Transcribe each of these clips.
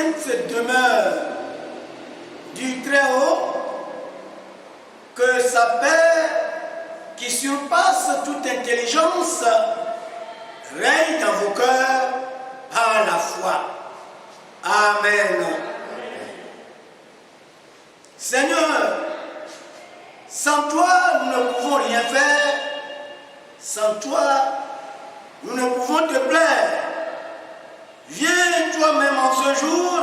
sainte demeure du Très-Haut, que sa paix, qui surpasse toute intelligence, règne dans vos cœurs par la foi. Amen. Seigneur, sans toi, nous ne pouvons rien faire. Sans toi, nous ne pouvons te plaire. Viens toi-même en ce jour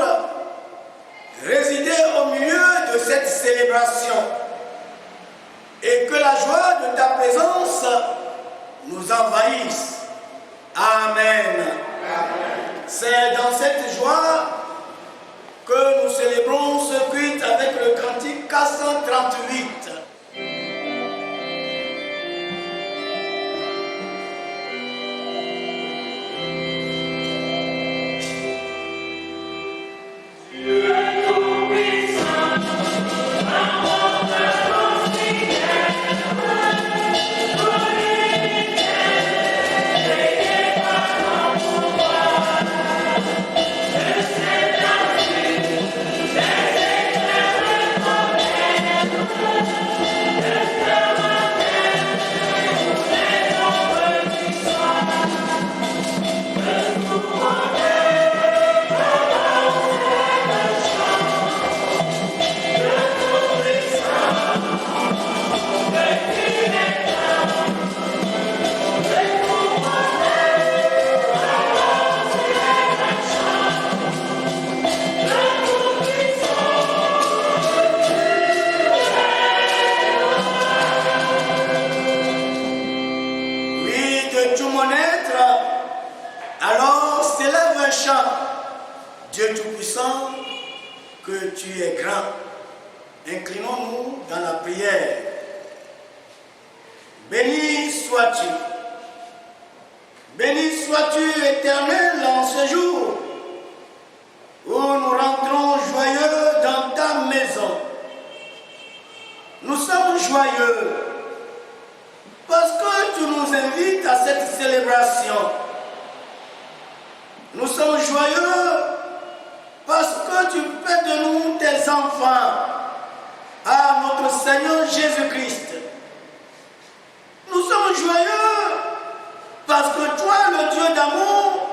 résider au milieu de cette célébration et que la joie de ta présence nous envahisse. Amen. C'est dans cette joie que nous célébrons ce culte avec le cantique 438. Dieu Tout-Puissant, que tu es grand. Inclinons-nous dans la prière. Béni sois-tu. Béni sois-tu, Éternel, en ce jour où nous rentrons joyeux dans ta maison. Nous sommes joyeux parce que tu nous invites à cette célébration. Nous sommes joyeux parce que tu fais de nous tes enfants à notre Seigneur Jésus-Christ. Nous sommes joyeux parce que toi, le Dieu d'amour,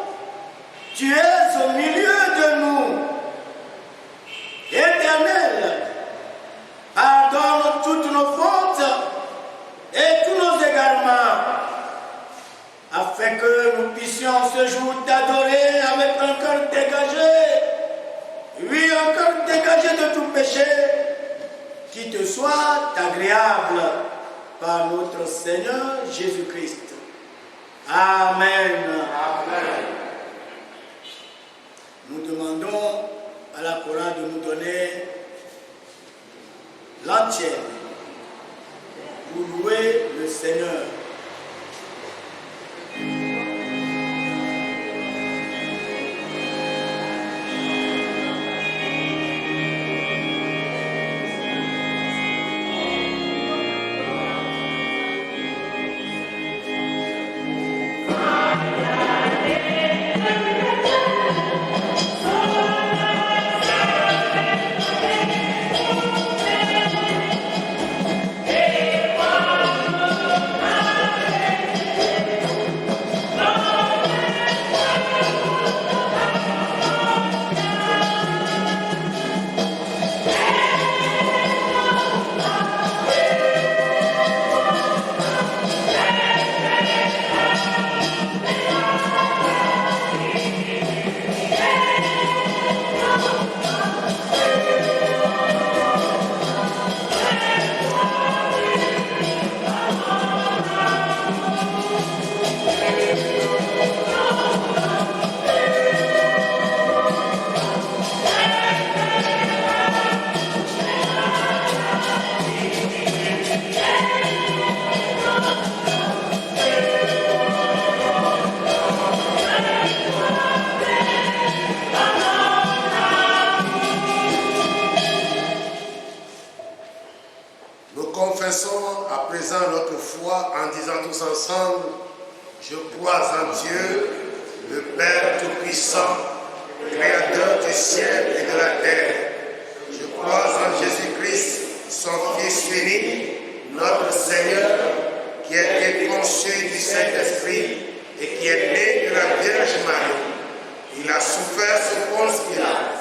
tu es au milieu de nous. Éternel, pardonne toutes nos fautes et tous nos égarements, afin que nous puissions ce jour t'adorer avec un cœur dégagé. Oui, un cœur dégagé de tout péché, qui te soit agréable par notre Seigneur Jésus-Christ. Amen. Amen. Nous demandons à la chorale de nous donner l'entière pour louer le Seigneur. Confessons à présent notre foi en disant tous ensemble: je crois en Dieu, le Père Tout-Puissant, Créateur du ciel et de la terre. Je crois en Jésus-Christ, son Fils unique, notre Seigneur, qui a été conçu du Saint-Esprit et qui est né de la Vierge Marie. Il a souffert sous Ponce Pilate.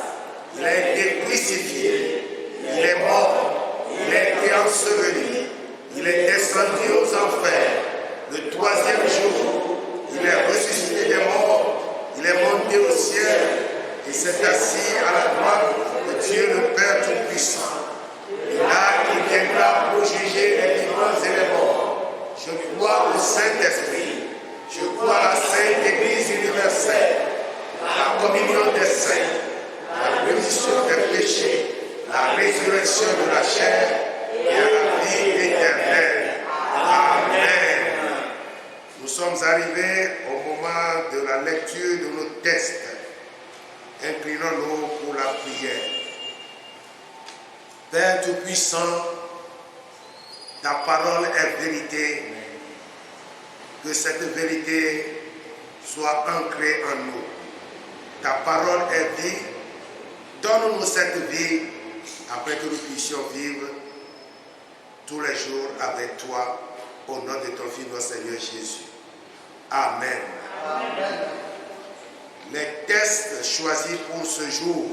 Il a été crucifié. Il est mort. Il a été enseveli. Il est descendu aux enfers. Le troisième jour, il est ressuscité des morts. Il est monté au ciel et s'est assis à la droite de Dieu le Père Tout-Puissant. Et là, il viendra pour juger les vivants et les morts. Je crois au Saint-Esprit. Je crois à la Sainte Église universelle, la communion des saints, la rémission des péchés, la résurrection de la chair et à la vie éternelle. Amen. Nous sommes arrivés au moment de la lecture de nos textes. Inclinons-nous pour la prière. Père Tout-Puissant, ta parole est vérité. Que cette vérité soit ancrée en nous. Ta parole est vie. Donne-nous cette vie afin que nous puissions vivre tous les jours avec toi au nom de ton Fils, notre Seigneur Jésus. Amen. Amen. Les textes choisis pour ce jour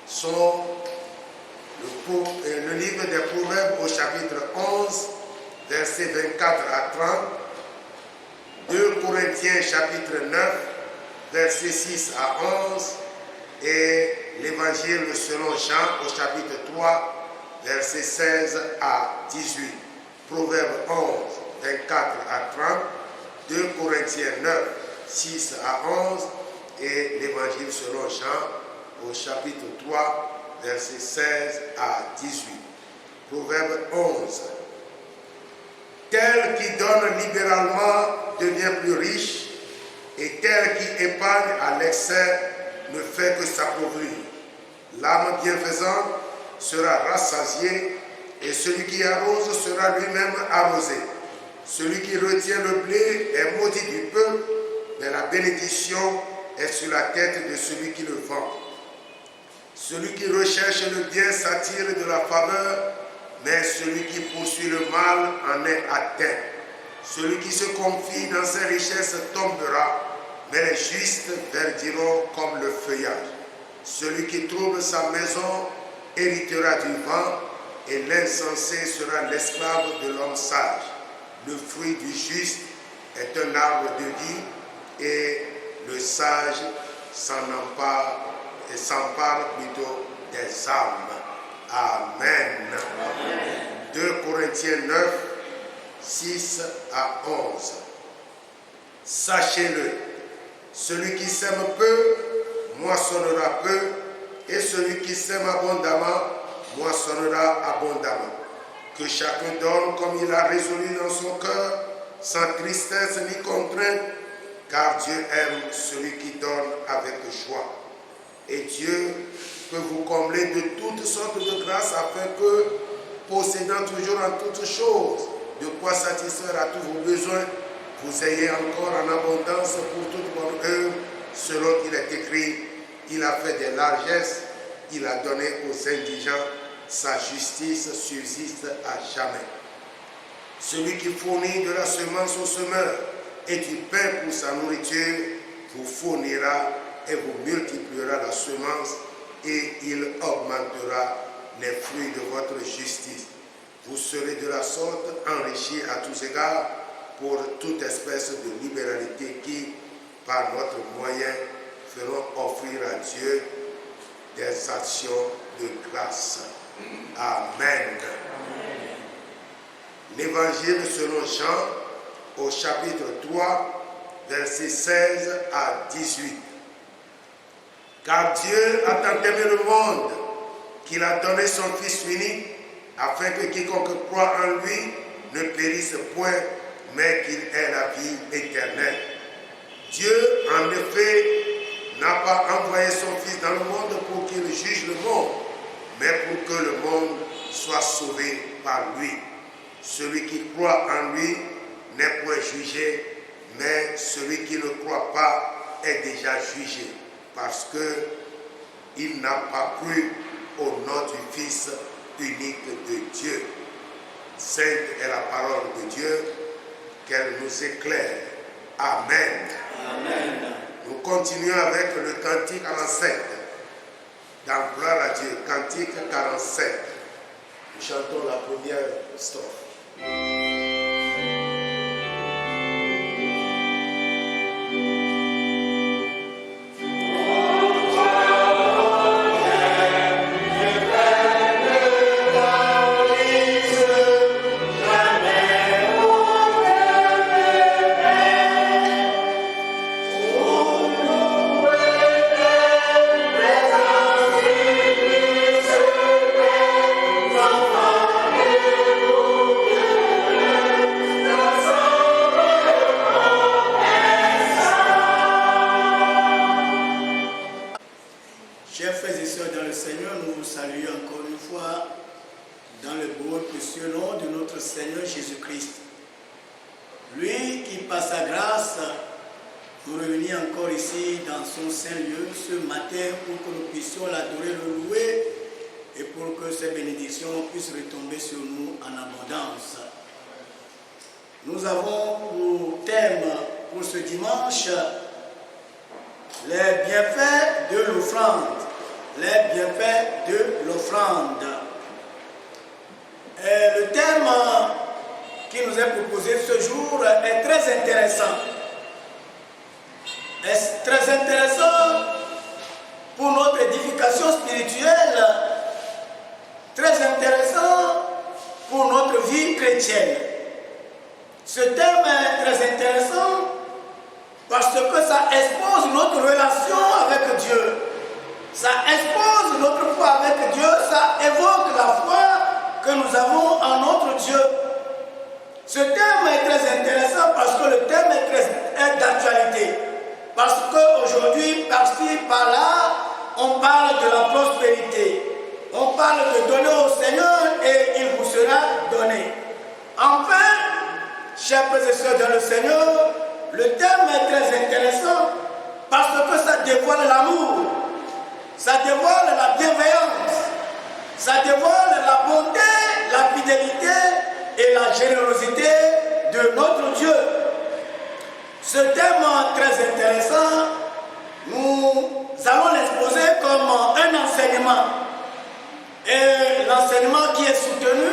sont le livre des Proverbes au chapitre 11, versets 24 à 30, 2 Corinthiens chapitre 9, versets 6 à 11, et l'Évangile selon Jean au chapitre 3, versets 16 à 18. Proverbes 11, 24 à 30, 2 Corinthiens 9, 6 à 11, et l'Évangile selon Jean au chapitre 3, versets 16 à 18. Proverbe 11. Tel qui donne libéralement devient plus riche, et tel qui épargne à l'excès ne fait que s'appauvrir. L'âme bienfaisante sera rassasiée, et celui qui arrose sera lui-même arrosé. Celui qui retient le blé est maudit du peuple, mais la bénédiction est sur la tête de celui qui le vend. Celui qui recherche le bien s'attire de la faveur, mais celui qui poursuit le mal en est atteint. Celui qui se confie dans ses richesses tombera, mais les justes verdiront comme le feuillage. Celui qui trouve sa maison héritera du vent, et l'insensé sera l'esclave de l'homme sage. Le fruit du juste est un arbre de vie, et le sage s'empare plutôt des âmes. Amen. Amen. 2 Corinthiens 9, 6 à 11. Sachez-le, celui qui sème peu, moissonnera peu, et celui qui sème abondamment, moissonnera abondamment. Que chacun donne comme il a résolu dans son cœur, sans tristesse ni contrainte, car Dieu aime celui qui donne avec joie. Et Dieu peut vous combler de toutes sortes de grâces afin que, possédant toujours en toutes choses de quoi satisfaire à tous vos besoins, vous ayez encore en abondance pour toute bonne œuvre, selon qu'il est écrit, il a fait des largesses, il a donné aux indigents, sa justice subsiste à jamais. Celui qui fournit de la semence au semeur et du pain pour sa nourriture, vous fournira et vous multipliera la semence, et il augmentera les fruits de votre justice. Vous serez de la sorte enrichis à tous égards pour toute espèce de libéralité qui, par notre moyen, feront offrir à Dieu des actions de grâce. Amen. L'Évangile selon Jean au chapitre 3, versets 16 à 18. Car Dieu a tant aimé le monde qu'il a donné son Fils unique, afin que quiconque croit en lui ne périsse point, mais qu'il ait la vie éternelle. Dieu, en effet, n'a pas envoyé son Fils dans le monde pour qu'il juge le monde, mais pour que le monde soit sauvé par lui. Celui qui croit en lui n'est point jugé, mais celui qui ne croit pas est déjà jugé, parce que il n'a pas cru au nom du Fils unique de Dieu. Sainte est la parole de Dieu, qu'elle nous éclaire. Amen. Amen. Nous continuons avec le cantique 47. Dans gloire à Dieu, cantique 47. Nous chantons la première strophe. Chers frères et sœurs dans le Seigneur, nous vous saluons encore une fois dans le beau et précieux nom de notre Seigneur Jésus-Christ. Lui qui, par sa grâce, nous réunit encore ici dans son Saint-Lieu ce matin pour que nous puissions l'adorer, le louer et pour que ces bénédictions puissent retomber sur nous en abondance. Nous avons pour thème pour ce dimanche les bienfaits de l'offrande. Les bienfaits de l'offrande. Le thème qui nous est proposé ce jour est très intéressant. Est très intéressant pour notre édification spirituelle, très intéressant pour notre vie chrétienne. Ce thème est très intéressant parce que ça expose notre relation avec Dieu. Ça expose notre foi avec Dieu, ça évoque la foi que nous avons en notre Dieu. Ce thème est très intéressant parce que le thème est d'actualité. Parce qu'aujourd'hui, par-ci, par-là, on parle de la prospérité. On parle de donner au Seigneur et il vous sera donné. Enfin, chers frères et sœurs dans le Seigneur, le thème est très intéressant parce que ça dévoile l'amour. Ça dévoile la bienveillance, ça dévoile la bonté, la fidélité et la générosité de notre Dieu. Ce thème très intéressant, nous allons l'exposer comme un enseignement. Et l'enseignement qui est soutenu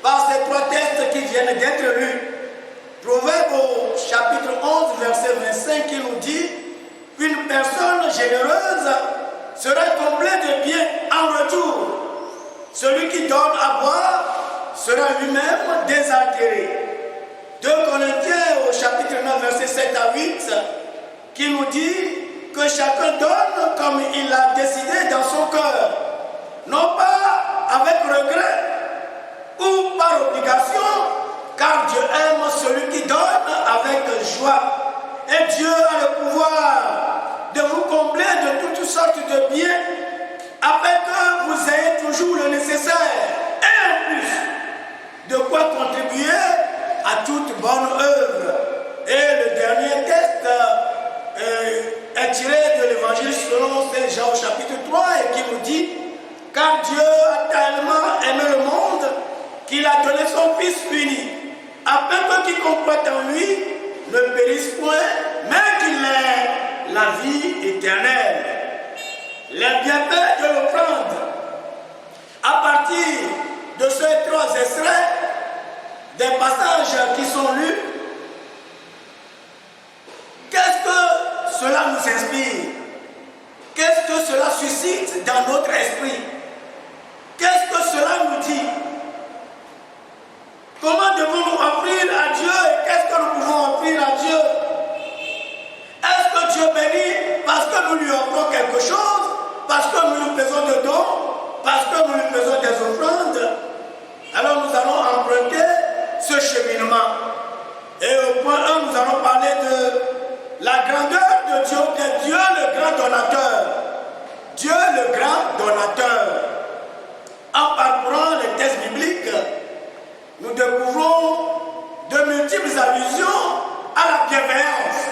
par ces trois textes qui viennent d'être lus. Proverbe au chapitre 11, verset 25, qui nous dit « Une personne généreuse sera comblé de biens en retour. Celui qui donne à boire sera lui-même désaltéré. 2 Corinthiens au chapitre 9, versets 7 à 8, qui nous dit que chacun donne comme il a décidé dans son cœur, non pas avec regret ou par obligation, car Dieu aime celui qui donne avec joie. Et Dieu a le pouvoir de vous combler de toutes sortes de biens, afin que vous ayez toujours le nécessaire et en plus de quoi contribuer à toute bonne œuvre. Et le dernier texte est tiré de l'évangile selon Saint Jean au chapitre 3 et qui nous dit « Car Dieu a tellement aimé le monde qu'il a donné son Fils unique, afin que quiconque croit en lui ne périsse point, mais qu'il ait la vie éternelle. » Les bienfaits de l'offrande. À partir de ces trois extraits, des passages qui sont lus, qu'est-ce que cela nous inspire? Qu'est-ce que cela suscite dans notre esprit? Qu'est-ce que cela nous dit? Comment devons-nous offrir à Dieu et qu'est-ce que nous pouvons offrir à Dieu? Est-ce que Dieu bénit parce que nous lui offrons quelque chose? Parce que nous lui faisons des dons? Parce que nous lui faisons des offrandes? Alors nous allons emprunter ce cheminement. Et au point 1, nous allons parler de la grandeur de Dieu, de Dieu le grand donateur. Dieu le grand donateur. En parcourant les textes bibliques, nous découvrons de multiples allusions à la bienveillance.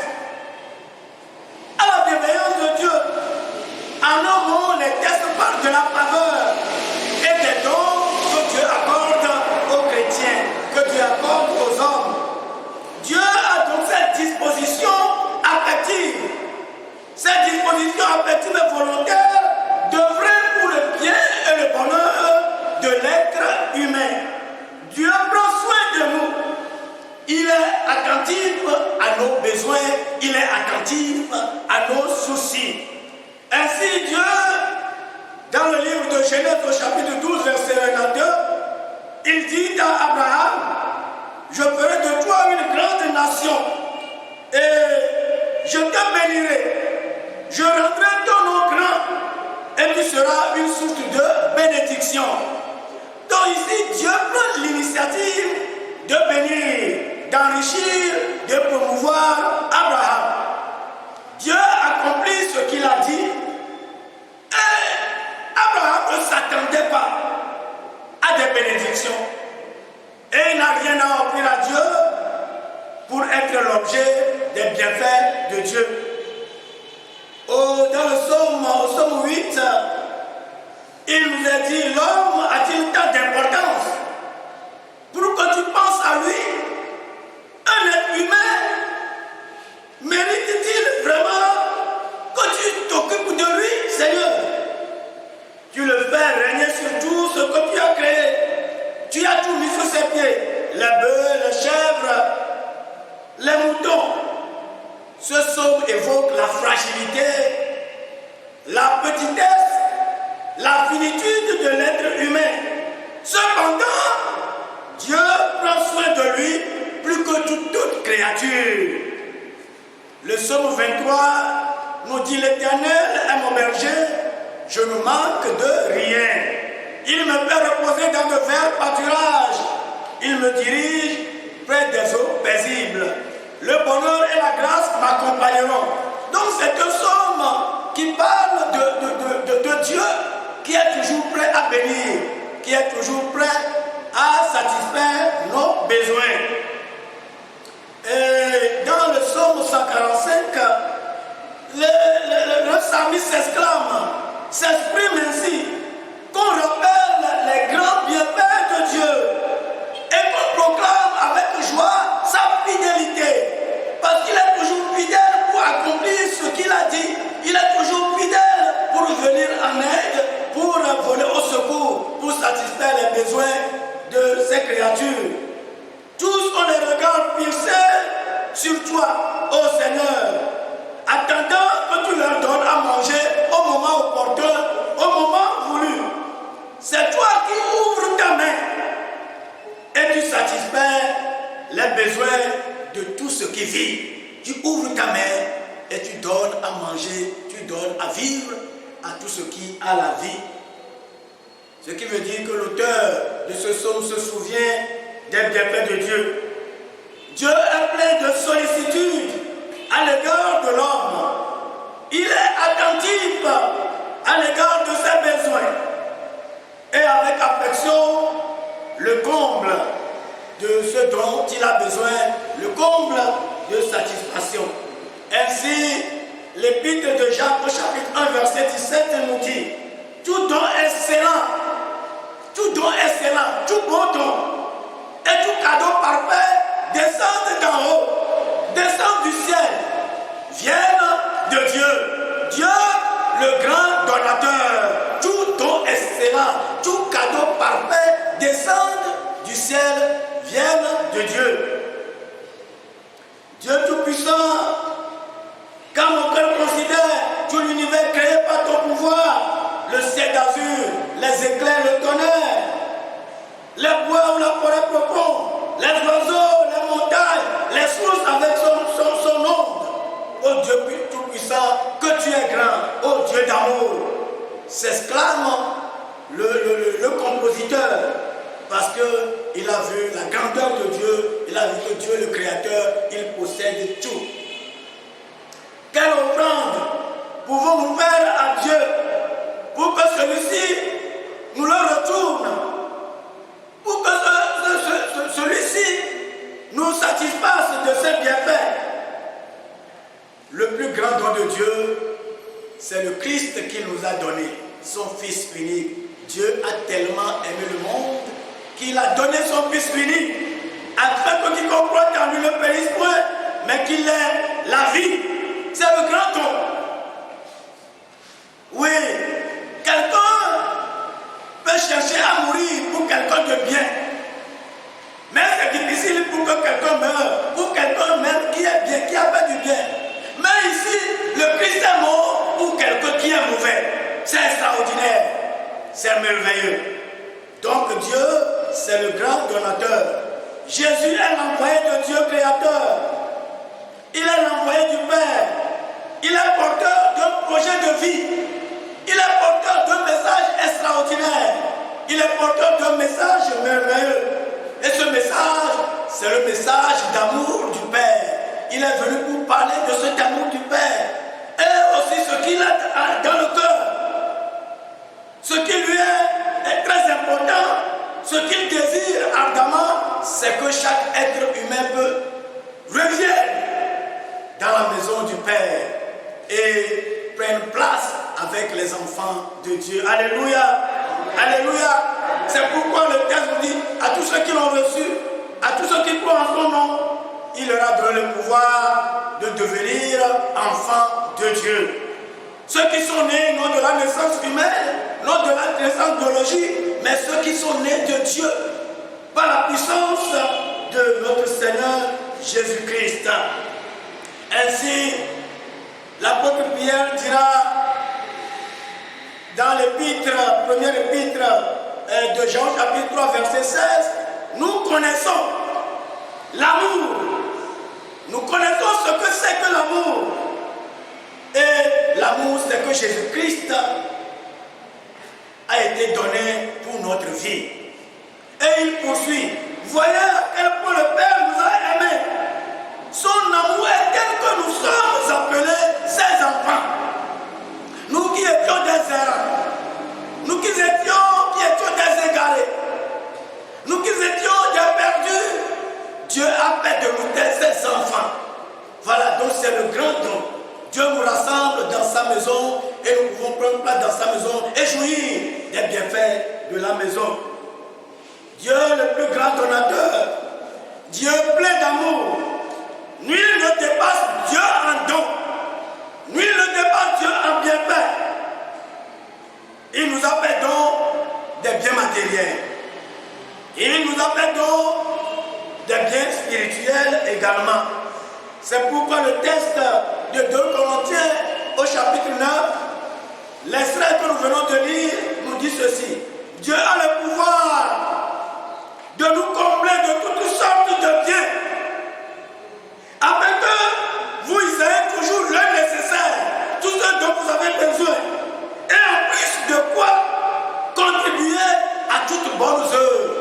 À la bienveillance de Dieu. En nommant les dispositions affectives et volontaires d'œuvrer pour le bien et le bonheur de l'être humain. Dieu prend soin de nous. Il est attentif à nos besoins, il est attentif à nos soucis. Ainsi, Dieu, dans le livre de Genèse au chapitre 12, verset 22, il dit à Abraham, je ferai de toi une grande nation et je te bénirai. Je rendrai ton nom grand et tu seras une source de bénédiction. Donc ici, Dieu prend l'initiative de bénir, d'enrichir, de promouvoir Abraham. Dieu accomplit ce qu'il a dit et Abraham ne s'attendait pas à des bénédictions. Et il n'a rien à offrir à Dieu pour être l'objet des bienfaits de Dieu. Dans le psaume 8, il nous a dit, l'homme a-t-il tant d'importance pour que tu penses à lui? Un être humain mérite-t-il vraiment que tu t'occupes de lui, Seigneur? Tu le fais régner sur tout ce que tu as créé. Tu as tout mis sous ses pieds. Les bœufs, les chèvres, les moutons. Ce psaume évoque la fragilité, la petitesse, la finitude de l'être humain. Cependant, Dieu prend soin de lui plus que toute créature. Le psaume 23 nous dit, l'Éternel est mon berger, je ne manque de rien. Il me fait reposer dans de verts pâturages. Il me dirige près des eaux paisibles. Le bonheur et la grâce m'accompagneront. Donc c'est un psaume qui parle de Dieu qui est toujours prêt à bénir, qui est toujours prêt à satisfaire nos besoins. Et dans le psaume 145, le psalmiste s'exprime ainsi, qu'on rappelle les grands bienfaits de Dieu et qu'on proclame avec joie sa fidélité. Parce qu'il est toujours fidèle pour accomplir ce qu'il a dit. Il est toujours fidèle pour venir en aide, pour voler au secours, pour satisfaire les besoins de ses créatures. Tous ont les regards fixés sur toi, ô Seigneur, attendant que tu leur donnes à manger au moment opportun, au moment voulu. C'est toi qui ouvres ta main et tu satisfais les besoins de tout ce qui vit. Tu ouvres ta main et tu donnes à manger, tu donnes à vivre à tout ce qui a la vie. Ce qui veut dire que l'auteur de ce psaume se souvient des bienfaits de Dieu. Dieu est plein de sollicitude à l'égard de l'homme. Il est attentif à l'égard de ses besoins. Et avec affection, le comble de ce dont il a besoin, le comble de satisfaction. Ainsi, l'épître de Jacques au chapitre 1, verset 17 nous dit, tout don excellent, tout bon don et tout cadeau parfait descendent d'en haut, descendent du ciel, viennent de Dieu. Dieu, le grand donateur, tout don excellent, tout cadeau parfait descendent du ciel, viennent de Dieu. Dieu Tout-Puissant, quand mon cœur considère tout l'univers créé par ton pouvoir, le ciel d'azur, les éclairs, le tonnerre, les bois ou la forêt profonde, les oiseaux, les montagnes, les sources avec son onde. Ô Dieu Tout-Puissant, que tu es grand, ô Dieu d'amour, s'exclame le compositeur, parce qu'il a vu la grandeur de Dieu, il a vu que Dieu, le Créateur, il possède tout. Quelle offrande pouvons-nous faire à Dieu pour que celui-ci nous le retourne, pour que celui-ci nous satisfasse de ses bienfaits? Le plus grand don de Dieu, c'est le Christ qu'il nous a donné, son Fils unique. Dieu a tellement aimé le monde qu'il a donné son Fils unique, afin que quiconque croit en lui ne périsse point, mais qu'il ait la vie. C'est le grand don. c'est merveilleux. Donc Dieu, c'est le grand donateur. Jésus est l'envoyé de Dieu créateur. Il est l'envoyé du Père. Il est porteur d'un projet de vie. Il est porteur d'un message extraordinaire. Il est porteur d'un message merveilleux. Et ce message, c'est le message d'amour du Père. Il est venu pour parler de cet amour du Père. Et aussi ce qu'il a dans le cœur. Ce qui lui est très important, ce qu'il désire ardemment, c'est que chaque être humain revienne dans la maison du Père et prenne place avec les enfants de Dieu. Alléluia! Alléluia! C'est pourquoi le texte nous dit à tous ceux qui l'ont reçu, à tous ceux qui croient en son nom, il leur a donné le pouvoir de devenir enfants de Dieu. Ceux qui sont nés non de la naissance humaine, non de la naissance biologique, mais ceux qui sont nés de Dieu par la puissance de notre Seigneur Jésus-Christ. Ainsi, l'apôtre Pierre dira dans l'épître, première épître de Jean, chapitre 3, verset 16, nous connaissons l'amour. Nous connaissons ce que c'est que l'amour. Et l'amour, c'est que Jésus-Christ a été donné pour notre vie. Et il poursuit. Voyez à quel point le Père nous a aimés. Son amour est tel que nous sommes appelés ses enfants. Nous qui étions des errants, nous qui étions des égarés, nous qui étions des perdus, Dieu a fait de nous ses enfants. Voilà, donc c'est le grand don. Dieu nous rassemble dans sa maison et nous pouvons prendre place dans sa maison et jouir des bienfaits de la maison. Dieu le plus grand donateur, Dieu plein d'amour. Nul ne dépasse Dieu en don. Nul ne dépasse Dieu en bienfait. Il nous a fait don des biens matériels. Il nous a fait don des biens spirituels également. C'est pourquoi le texte de 2 Corinthiens au chapitre 9, l'extrait que nous venons de lire nous dit ceci. Dieu a le pouvoir de nous combler de toutes sortes de biens, afin que vous ayez toujours le nécessaire, tout ce dont vous avez besoin, et en plus de quoi contribuer à toutes bonnes œuvres.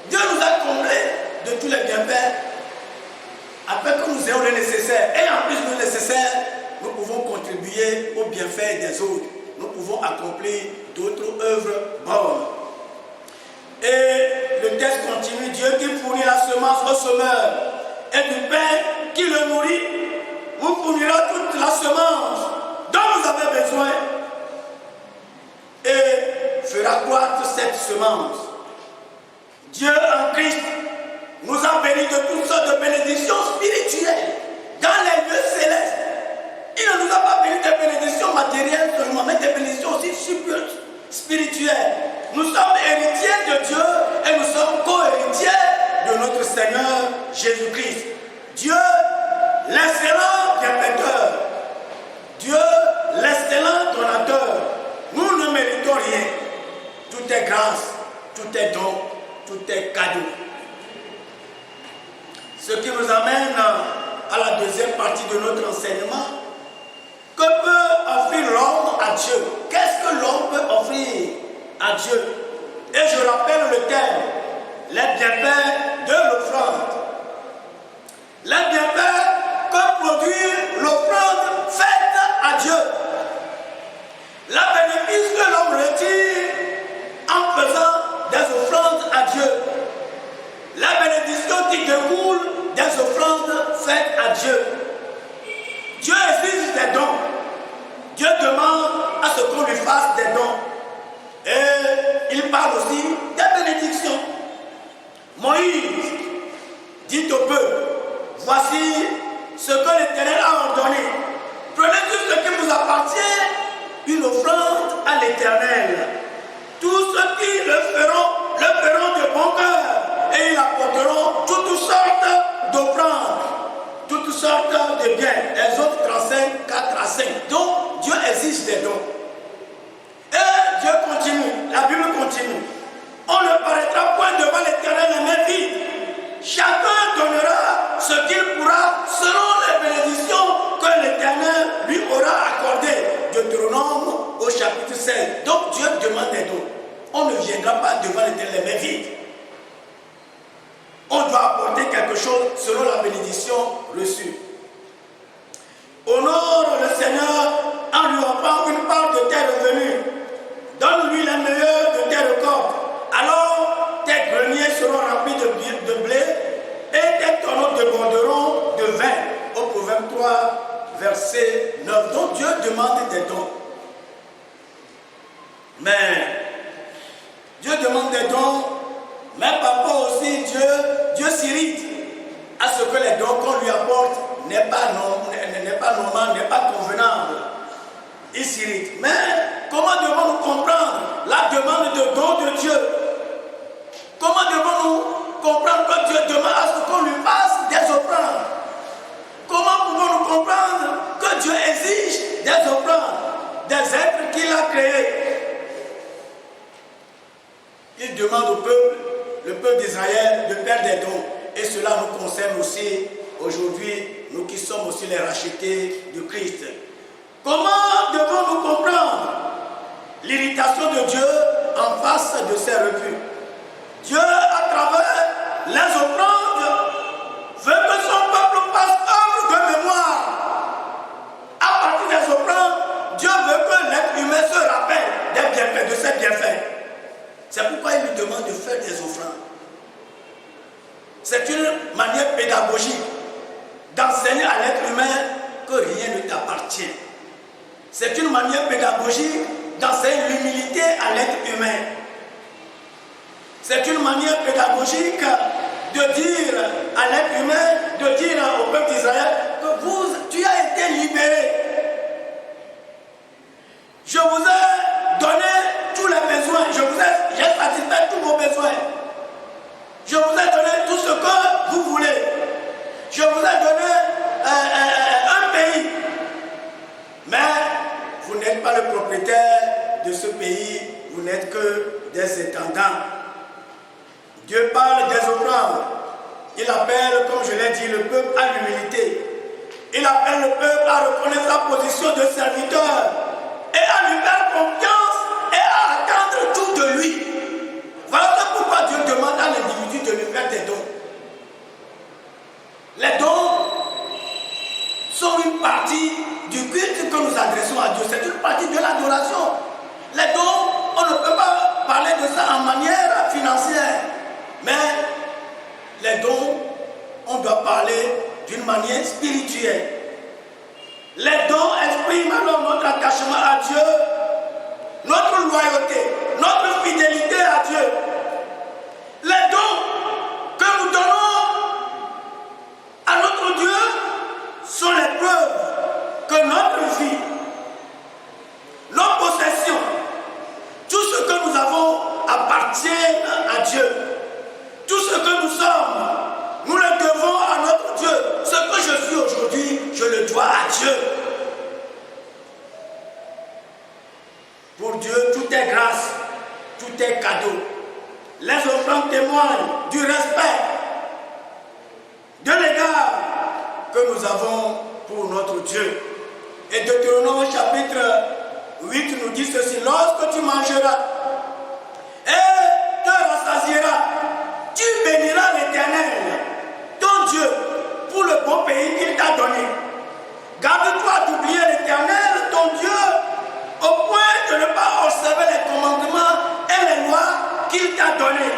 Dieu nous a comblés de tous les bienfaits, afin que nous ayons le nécessaire. Et en plus du nécessaire, nous pouvons contribuer aux bienfaits des autres. Nous pouvons accomplir d'autres œuvres bonnes. Et le texte continue. Dieu qui fournit la semence au semeur et du pain qui le nourrit, vous fournira toute la semence dont vous avez besoin et fera croître cette semence. Dieu en Christ nous a bénis de toutes sortes de bénédictions spirituelles dans les lieux célestes. Il ne nous a pas bénis de bénédictions matérielles seulement, mais des bénédictions aussi spirituelles. Nous sommes héritiers de Dieu et nous sommes co-héritiers de notre Seigneur Jésus-Christ. Dieu, l'excellent bienfaiteur. Dieu, l'excellent donateur. Nous ne méritons rien. Tout est grâce, tout est don, tout est cadeau. Ce qui nous amène à la deuxième partie de notre enseignement. Que peut offrir l'homme à Dieu? Qu'est-ce que l'homme peut offrir à Dieu? Et je rappelle le thème, les bienfaits de l'offrande. Les bienfaits que produit l'offrande faite à Dieu. La bénéfice que l'homme retire en faisant des offrandes à Dieu. La bénédiction qui découle des offrandes faites à Dieu. Dieu exige des dons. Dieu demande à ce qu'on lui fasse des dons. Et il parle aussi des bénédictions. Moïse dit au peuple, voici ce que l'Éternel a ordonné. Prenez tout ce qui vous appartient, une offrande à l'Éternel. Tous ceux qui le feront de bon cœur. Et ils apporteront toutes sortes d'offrandes, toutes sortes de biens. Exode 35, 4 à 5. Donc, Dieu exige des dons. Et Dieu continue. viendra pas devant l'Éternel les mains vides. On doit apporter quelque chose selon la bénédiction reçue. Honore le Seigneur en lui offrant une part de tes revenus. Donne-lui les meilleurs de tes récoltes. Alors tes greniers seront remplis de blé et tes tonneaux déborderont de vin. Au Proverbe 3, verset 9. Donc Dieu demande des dons. Mais Dieu demande des dons, mais parfois aussi Dieu s'irrite à ce que les dons qu'on lui apporte n'est pas normal, n'est pas convenable. Il s'irrite. Mais comment devons-nous comprendre la demande de dons de Dieu? Comment devons-nous comprendre que Dieu demande à ce qu'on lui fasse des offrandes? Comment pouvons-nous comprendre que Dieu exige des offrandes des êtres qu'il a créés? Il demande au peuple, le peuple d'Israël, de faire des dons. Et cela nous concerne aussi aujourd'hui, nous qui sommes aussi les rachetés de Christ. Comment devons-nous comprendre l'irritation de Dieu en face de ses refus? Dieu, à travers les offrandes, veut que son peuple fasse œuvre de mémoire. À partir des offrandes, Dieu veut que l'être humain se rappelle des bienfaits, de ses bienfaits. C'est pourquoi il lui demande de faire des offrandes. C'est une manière pédagogique d'enseigner à l'être humain que rien ne t'appartient. C'est une manière pédagogique d'enseigner l'humilité à l'être humain. C'est une manière pédagogique de dire à l'être humain, de dire au peuple d'Israël que tu as été libéré. Je vous ai donné tous les besoins, j'ai satisfait tous vos besoins. Je vous ai donné tout ce que vous voulez. Je vous ai donné un pays. Mais vous n'êtes pas le propriétaire de ce pays, vous n'êtes que des étendants. Dieu parle des offrandes. Il appelle, comme je l'ai dit, le peuple à l'humilité. Il appelle le peuple à reconnaître sa position de serviteur et à lui faire confiance et à attendre tout de lui. Voilà pourquoi Dieu demande à l'individu de lui faire des dons. Les dons sont une partie du culte que nous adressons à Dieu. C'est une partie de l'adoration. Les dons, on ne peut pas parler de ça en manière financière. Mais les dons, on doit parler d'une manière spirituelle. Les dons expriment alors notre attachement à Dieu, notre loyauté, notre fidélité à Dieu. Les dons que nous donnons à notre Dieu sont les preuves que notre vie, nos possessions, tout ce que nous avons appartient à Dieu. Tout ce que nous sommes, nous le devons à notre Dieu. Ce que je suis aujourd'hui, je le dois à Dieu. Pour Dieu, tout est grâce, tout est cadeau. Les offrandes témoignent du respect, de l'égard que nous avons pour notre Dieu. Et Deutéronome chapitre 8 nous dit ceci: lorsque tu mangeras et te rassasieras, tu béniras l'Éternel, ton Dieu, pour le bon pays qu'il t'a donné. Garde-toi d'oublier l'Éternel, ton Dieu, au point de ne pas observer les commandements et les lois qu'il t'a donnés.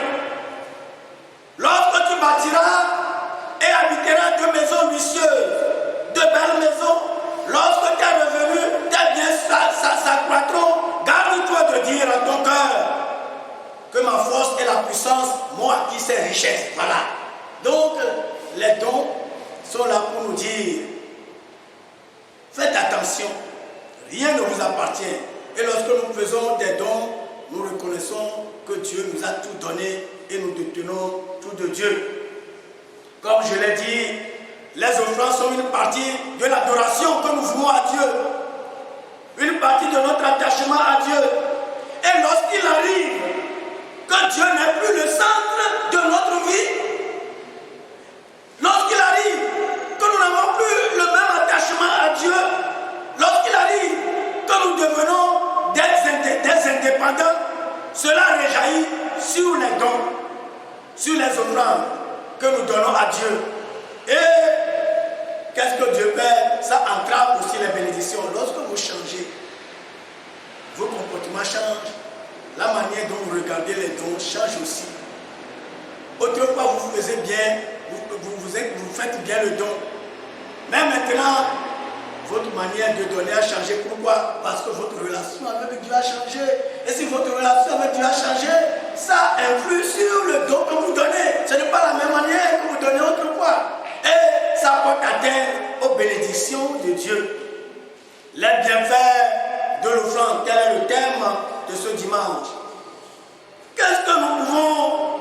Lorsque tu bâtiras et habiteras de maisons luxueuses, de belles maisons, lorsque tes revenus, tes biens s'accroîtront, garde-toi de dire à ton cœur que ma force et la puissance m'ont acquis ces richesses. Voilà. Donc, les dons sont là pour nous dire, faites attention, rien ne vous appartient. Et lorsque nous faisons des dons, nous reconnaissons que Dieu nous a tout donné et nous détenons tout de Dieu. Comme je l'ai dit, les offrandes sont une partie de l'adoration que nous vouons à Dieu. Une partie de notre attachement à Dieu. Et lorsqu'il arrive que Dieu n'est plus le centre de notre vie, lorsqu'il arrive que nous n'avons plus le même attachement à Dieu, lorsqu'il arrive que nous devenons des indépendants, cela réjaillit sur les dons, sur les offrandes que nous donnons à Dieu. Et qu'est-ce que Dieu fait? Ça entrave aussi les bénédictions. Lorsque vous changez, vos comportements changent, la manière dont vous regardez les dons change aussi. Autrefois, vous faisiez bien, vous faites bien le don. Mais maintenant, votre manière de donner a changé. Pourquoi? Parce que votre relation avec Dieu a changé. Et si votre relation avec Dieu a changé, ça influe sur le don que vous donnez. Ce n'est pas la même manière que vous donnez autrefois. Et ça porte atteinte aux bénédictions de Dieu. Les bienfaits de l'offrande, quel est le thème de ce dimanche? Qu'est-ce que nous pouvons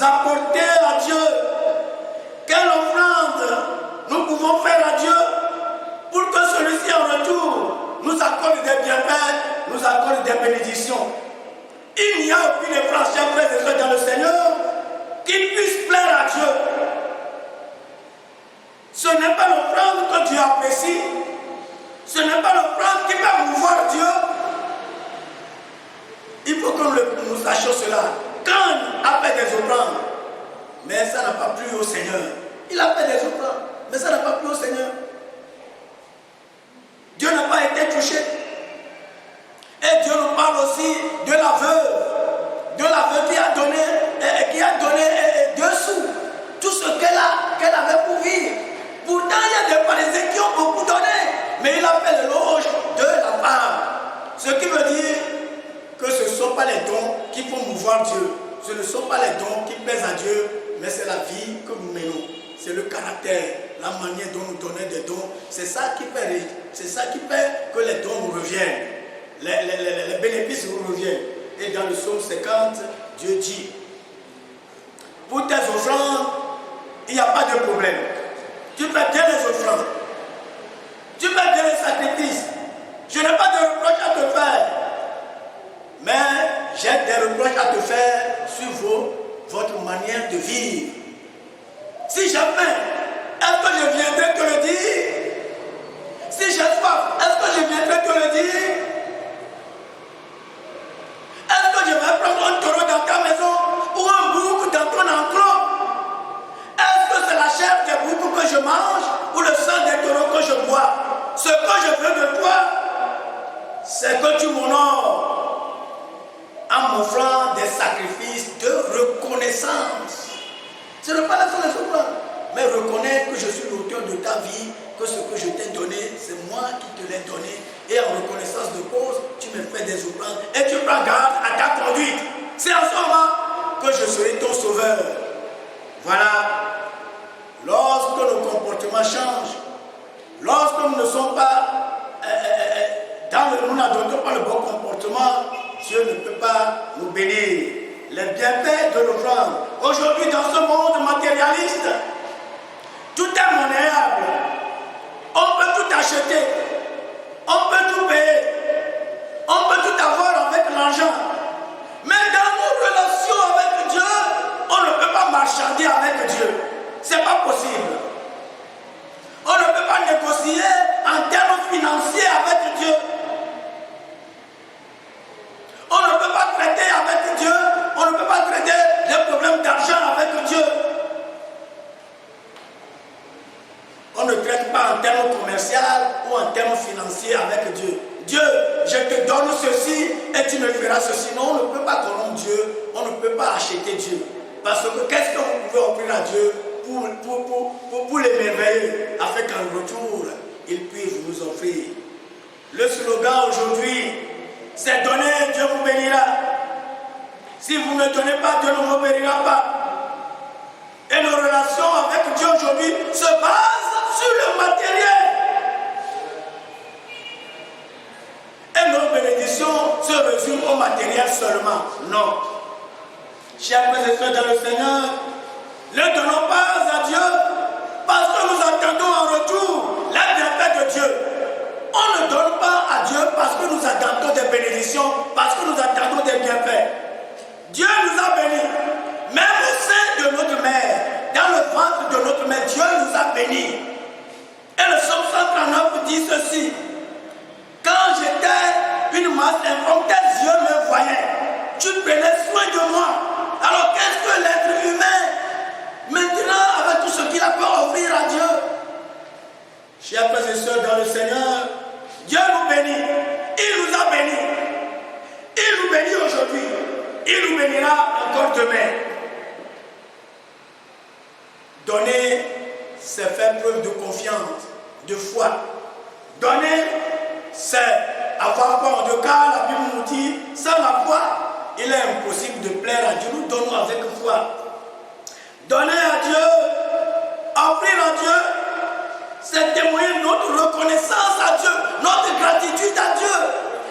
apporter à Dieu? Quelle offrande nous pouvons faire à Dieu pour que celui-ci en retour nous accorde des bienfaits, nous accorde des bénédictions? Il n'y a aucune offrande, chers frères et sœurs dans le Seigneur, qui puisse plaire à Dieu. Ce n'est pas l'offrande que Dieu apprécie. Ce n'est pas l'offrande qui va mouvoir Dieu. Il faut que nous sachions cela. Quand a fait des offrandes, mais ça n'a pas plu au Seigneur. Il a fait des offrandes, mais ça n'a pas plu au Seigneur. Dieu n'a pas été touché. Et Dieu nous parle aussi de la veuve qui a donné 2 sous, tout ce qu'elle avait pour vivre. Pourtant, il y a des pharisiens qui ont beaucoup donné, mais il a fait l'éloge de la femme. Ce qui veut dire que ce ne sont pas les dons qui font mouvoir Dieu. Ce ne sont pas les dons qui plaisent à Dieu, mais c'est la vie que nous menons. C'est le caractère, la manière dont nous donnons des dons. C'est ça qui fait que les dons nous reviennent. Les bénéfices nous reviennent. Et dans le psaume 50, Dieu dit, pour tes offrandes, il n'y a pas de problème. Tu fais bien les offrandes. Tu fais bien les sacrifices. Je n'ai pas de reproche à te faire. Mais j'ai des reproches à te faire sur votre manière de vivre. Si j'ai faim, est-ce que je viendrai te le dire? Si j'ai soif, est-ce que je viendrai te le dire? Est-ce que je vais prendre un taureau dans ta maison ou un bouc dans ton enclos? Est-ce que c'est la chair des boucs que je mange ou le sang des taureaux que je bois? Ce que je veux de toi, c'est que tu m'honores en m'offrant des sacrifices de reconnaissance. Ce n'est pas la seule offrande, mais reconnais que je suis l'auteur de ta vie, que ce que je t'ai donné, c'est moi qui te l'ai donné. Et en reconnaissance de cause, tu me fais des offrandes et tu prends garde à ta conduite. C'est en ce moment que je serai ton sauveur. Voilà. Lorsque nos comportements changent, lorsque nous ne sommes pas nous n'adoptons pas le bon comportement, Dieu ne peut pas nous bénir. Les bienfaits de l'offrande. Aujourd'hui, dans ce monde matérialiste, tout est monnayable. On peut tout acheter. On peut tout payer. On peut tout avoir avec l'argent. Mais dans nos relations avec Dieu, on ne peut pas marchander avec Dieu. C'est pas possible. On ne peut pas négocier en termes financiers avec Dieu. On ne peut pas traiter avec Dieu, on ne peut pas traiter les problèmes d'argent avec Dieu. On ne traite pas en termes commerciaux ou en termes financiers avec Dieu. Dieu, je te donne ceci et tu me feras ceci. Non, on ne peut pas corrompre Dieu, on ne peut pas acheter Dieu. Parce que qu'est-ce que vous pouvez offrir à Dieu pour l'émerveiller, afin qu'en retour, il puisse nous offrir. Le slogan aujourd'hui, c'est donner, Dieu vous bénira. Si vous ne donnez pas, Dieu ne vous bénira pas. Et nos relations avec Dieu aujourd'hui se basent sur le matériel. Et nos bénédictions se résument au matériel seulement. Non. Chers frères et sœurs dans le Seigneur, ne donnons pas à Dieu parce que nous attendons en retour la bienfait de Dieu. On ne donne pas à Dieu parce que nous attendons des bénédictions, parce que nous attendons des bienfaits. Dieu nous a bénis. Même au sein de notre mère, dans le ventre de notre mère, Dieu nous a bénis. Et le psaume 139 dit ceci. Quand j'étais une masse informe, tes yeux me voyaient. tu prenais soin de moi. Alors qu'est-ce que l'être humain, maintenant, avec tout ce qu'il a pu offrir à Dieu? Chers frères et sœurs dans le Seigneur, Dieu nous bénit. Il nous a bénis. Il nous bénit aujourd'hui. Il nous bénira encore demain. Donner, c'est faire preuve de confiance, de foi. Donner, c'est avoir foi. En tout cas, la Bible nous dit, sans la foi, il est impossible de plaire à Dieu. Nous donnons avec foi. Donner à Dieu, offrir à Dieu, c'est témoigner notre reconnaissance à Dieu, notre gratitude à Dieu.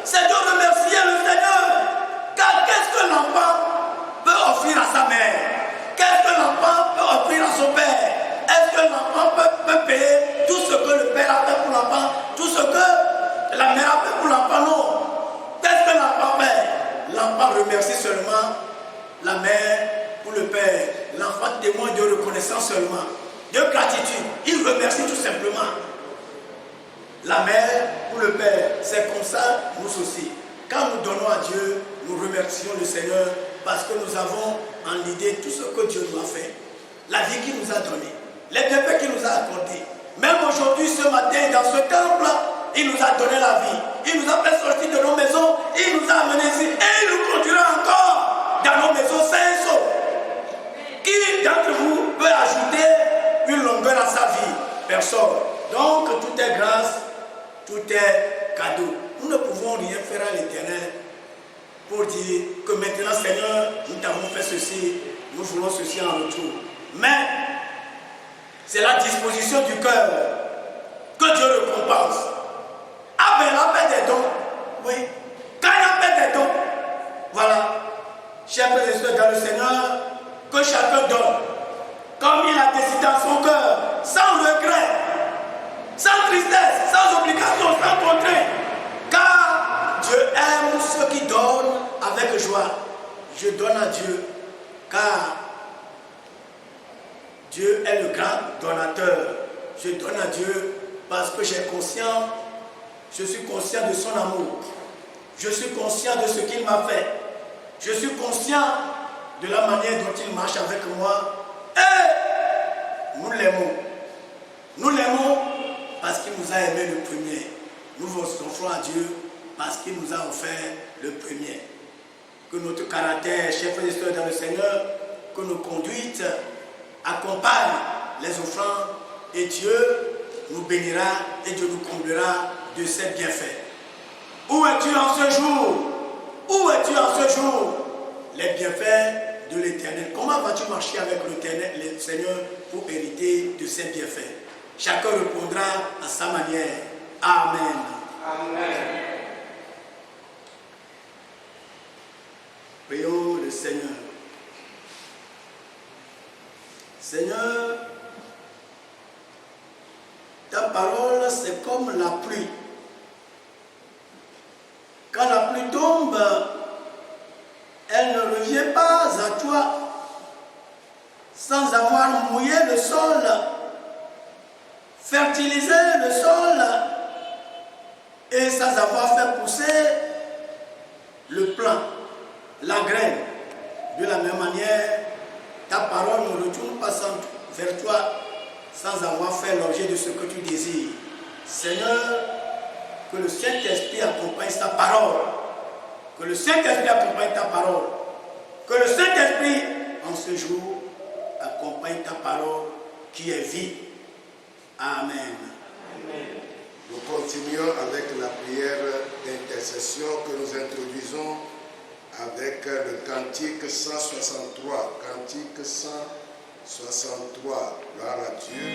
C'est de remercier le Seigneur. Car qu'est-ce que l'enfant peut offrir à sa mère? Qu'est-ce que l'enfant peut offrir à son père? Est-ce que l'enfant peut payer tout ce que le père a fait pour l'enfant? Tout ce que la mère a fait pour l'enfant? Non. Qu'est-ce que l'enfant fait? L'enfant remercie seulement la mère pour le père. L'enfant témoigne de reconnaissance seulement, de gratitude. Il remercie tout simplement la mère pour le père. C'est comme ça, nous aussi. Quand nous donnons à Dieu, nous remercions le Seigneur parce que nous avons en idée tout ce que Dieu nous a fait. La vie qu'il nous a donnée, les bienfaits qu'il nous a accordés. Même aujourd'hui, ce matin, dans ce temple, il nous a donné la vie. Il nous a fait sortir de nos maisons. Il nous a amenés ici. Et il nous conduira encore dans nos maisons sains et saufs. Qui d'entre vous peut ajouter une longueur à sa vie? Personne. Donc, tout est grâce, tout est cadeau. Nous ne pouvons rien faire à l'Éternel pour dire que maintenant, Seigneur, nous t'avons fait ceci, nous voulons ceci en retour. Mais c'est la disposition du cœur que Dieu récompense. Abel a fait des dons. Oui. Quand il a fait des dons, voilà. Chers frères et sœurs dans le Seigneur, que chacun donne comme il a décidé dans son cœur, sans regret, sans tristesse, sans obligation, sans contrainte. Car Dieu aime ceux qui donnent avec joie. Je donne à Dieu, car Dieu est le grand donateur. Je donne à Dieu parce que je suis conscient de son amour. Je suis conscient de ce qu'il m'a fait. Je suis conscient de la manière dont il marche avec moi. Et nous l'aimons. Nous l'aimons parce qu'il nous a aimés le premier. Nous vous offrons à Dieu parce qu'il nous a offert le premier. Que notre caractère, chers frères et sœurs dans le Seigneur, que nos conduites accompagnent les offrandes et Dieu nous bénira et Dieu nous comblera de ses bienfaits. Où es-tu en ce jour? Où es-tu en ce jour? Les bienfaits de l'Éternel. Comment vas-tu marcher avec l'Éternel, le Seigneur, pour hériter de ses bienfaits? Chacun répondra à sa manière. Amen. Amen. Prions le Seigneur. Seigneur, ta parole, c'est comme la pluie. Quand la pluie tombe, elle ne revient pas à toi sans avoir mouillé le sol, fertilisé le sol et sans avoir fait pousser le plant, la graine. De la même manière, ta parole ne retourne pas vers toi sans avoir fait l'objet de ce que tu désires. Seigneur, que le Saint-Esprit accompagne ta parole. Que le Saint-Esprit accompagne ta parole. Que le Saint-Esprit, en ce jour, accompagne ta parole qui est vie. Amen. Amen. Nous continuons avec la prière d'intercession que nous introduisons avec le cantique 163. Cantique 163. Gloire à Dieu.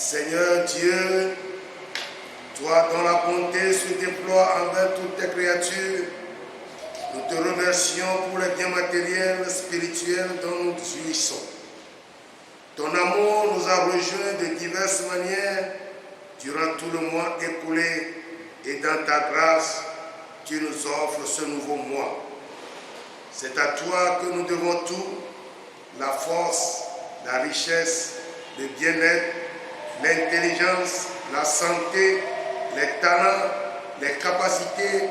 Seigneur Dieu, toi dont la bonté se déploie envers toutes tes créatures, nous te remercions pour les biens matériels, spirituels dont nous jouissons. Ton amour nous a rejoints de diverses manières durant tout le mois écoulé et dans ta grâce, tu nous offres ce nouveau mois. C'est à toi que nous devons tout, la force, la richesse, le bien-être, l'intelligence, la santé, les talents, les capacités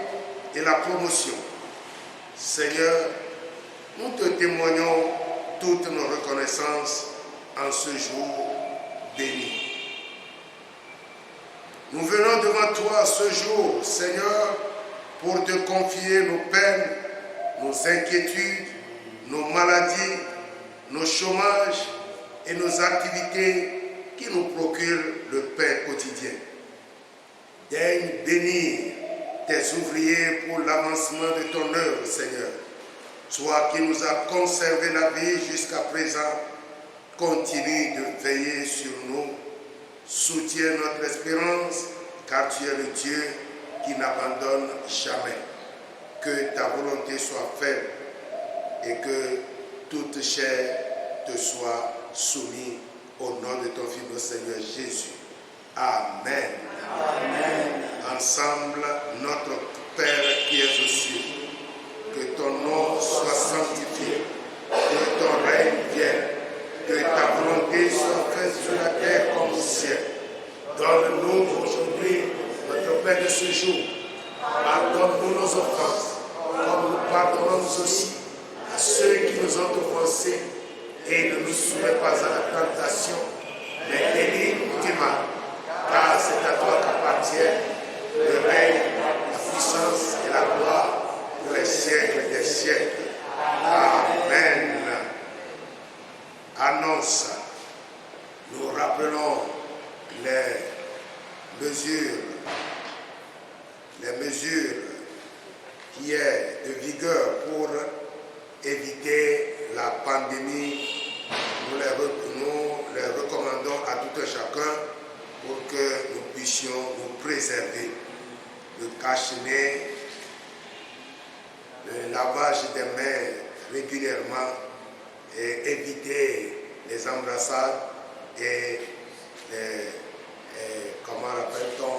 et la promotion. Seigneur, nous te témoignons toute nos reconnaissances en ce jour béni. Nous venons devant toi ce jour, Seigneur, pour te confier nos peines, nos inquiétudes, nos maladies, nos chômages et nos activités qui nous procurent le pain quotidien. Daigne bénir tes ouvriers pour l'avancement de ton œuvre, Seigneur. Toi qui nous as conservé la vie jusqu'à présent, continue de veiller sur nous. Soutiens notre espérance, car tu es le Dieu qui n'abandonne jamais. Que ta volonté soit faite et que toute chair te soit soumise au nom de ton Fils, notre Seigneur Jésus. Amen. Amen. Ensemble, notre Père qui es aux cieux, que ton nom soit sanctifié, que ton règne vienne, que ta volonté soit faite sur la terre comme au ciel. Donne-nous aujourd'hui notre pain de ce jour. Pardonne-nous nos offenses, comme nous pardonnons aussi à ceux qui nous ont offensés, et ne nous soumets pas à la tentation, mais délivre-nous du mal, car c'est à toi qu'appartiennent le règne, la puissance et la gloire pour les siècles des siècles. Amen. Annonce. Nous rappelons les mesures qui est de vigueur pour éviter la pandémie. Nous les recommandons à tout un chacun pour que nous puissions nous préserver. Le cache-nez, le lavage des mains régulièrement et éviter les embrassades et comment appelle-t-on,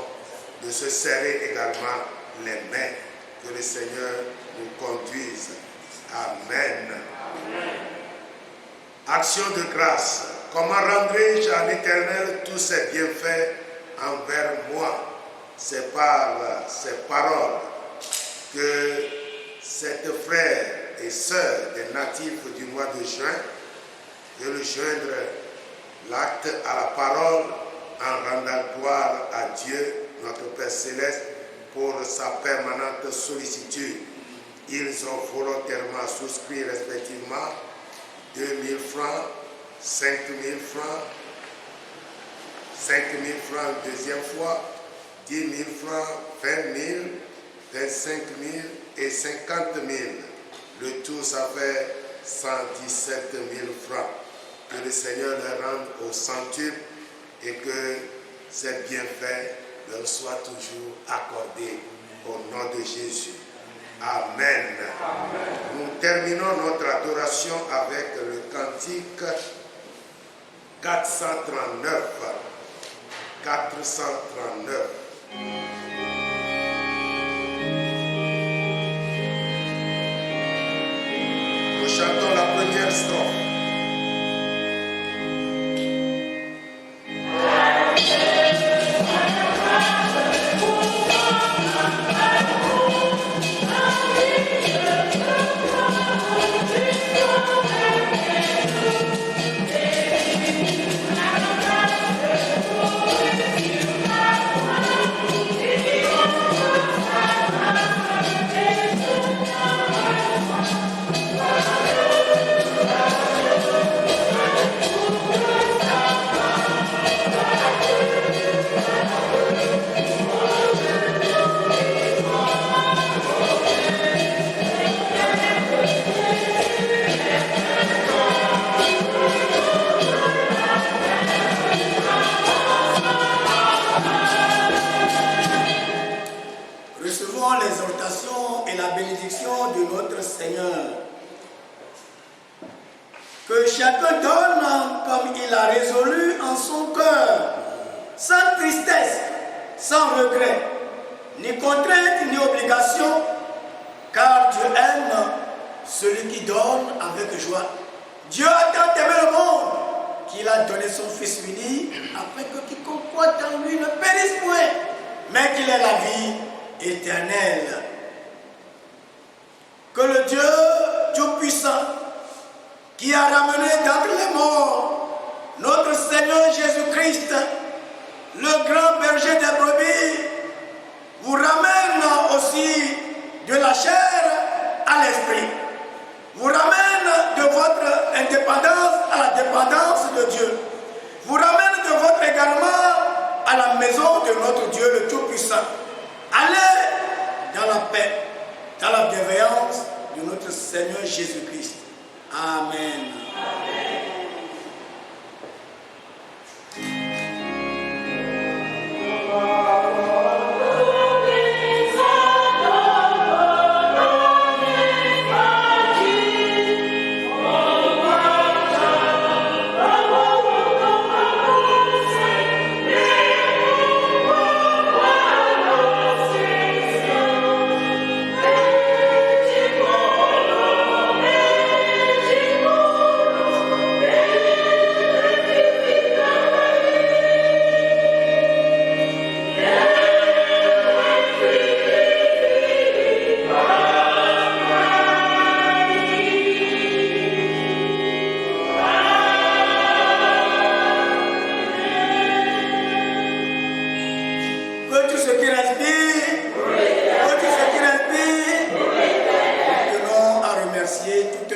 de se serrer également les mains. Que le Seigneur nous conduise. Amen. Action de grâce. Comment rendrai-je à l'Éternel tous ses bienfaits envers moi? C'est par ces paroles que cette frère et sœur des natifs du mois de juin veulent joindre l'acte à la parole en rendant gloire à Dieu, notre Père Céleste, pour sa permanente sollicitude. Ils ont volontairement souscrit respectivement 2 000 francs, 5 000 francs, 5 000 francs une deuxième fois, 10 000 francs, 20 000, 25 000 et 50 000. Le tout, ça fait 117 000 francs. Que le Seigneur leur rende au centuple et que ces bienfaits leur soient toujours accordés au nom de Jésus. Amen. Amen. Nous terminons notre adoration avec le cantique 439. 439. Nous chantons la première strophe. Que chacun donne comme il a résolu en son cœur, sans tristesse, sans regret, ni contrainte, ni obligation, car Dieu aime celui qui donne avec joie. Dieu a tant aimé le monde qu'il a donné son Fils unique, afin que quiconque croit en lui ne périsse point, mais qu'il ait la vie éternelle. Que le Dieu Tout-Puissant, qui a ramené d'entre les morts notre Seigneur Jésus-Christ, le grand berger des brebis, vous ramène aussi de la chair à l'esprit, vous ramène de votre indépendance à la dépendance de Dieu, vous ramène de votre égarement à la maison de notre Dieu le Tout-Puissant. Allez dans la paix, dans la bienveillance de notre Seigneur Jésus-Christ. Amen.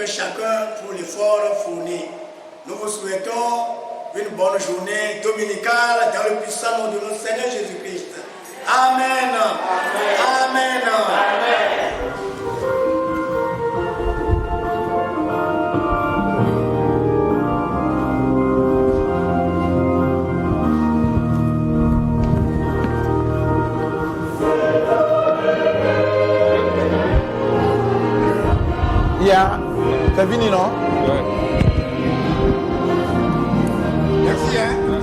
Chacun pour l'effort fourni. Nous vous souhaitons une bonne journée dominicale dans le puissant nom de notre Seigneur Jésus-Christ. Amen. Amen. Amen. C'est fini, non? Merci, hein?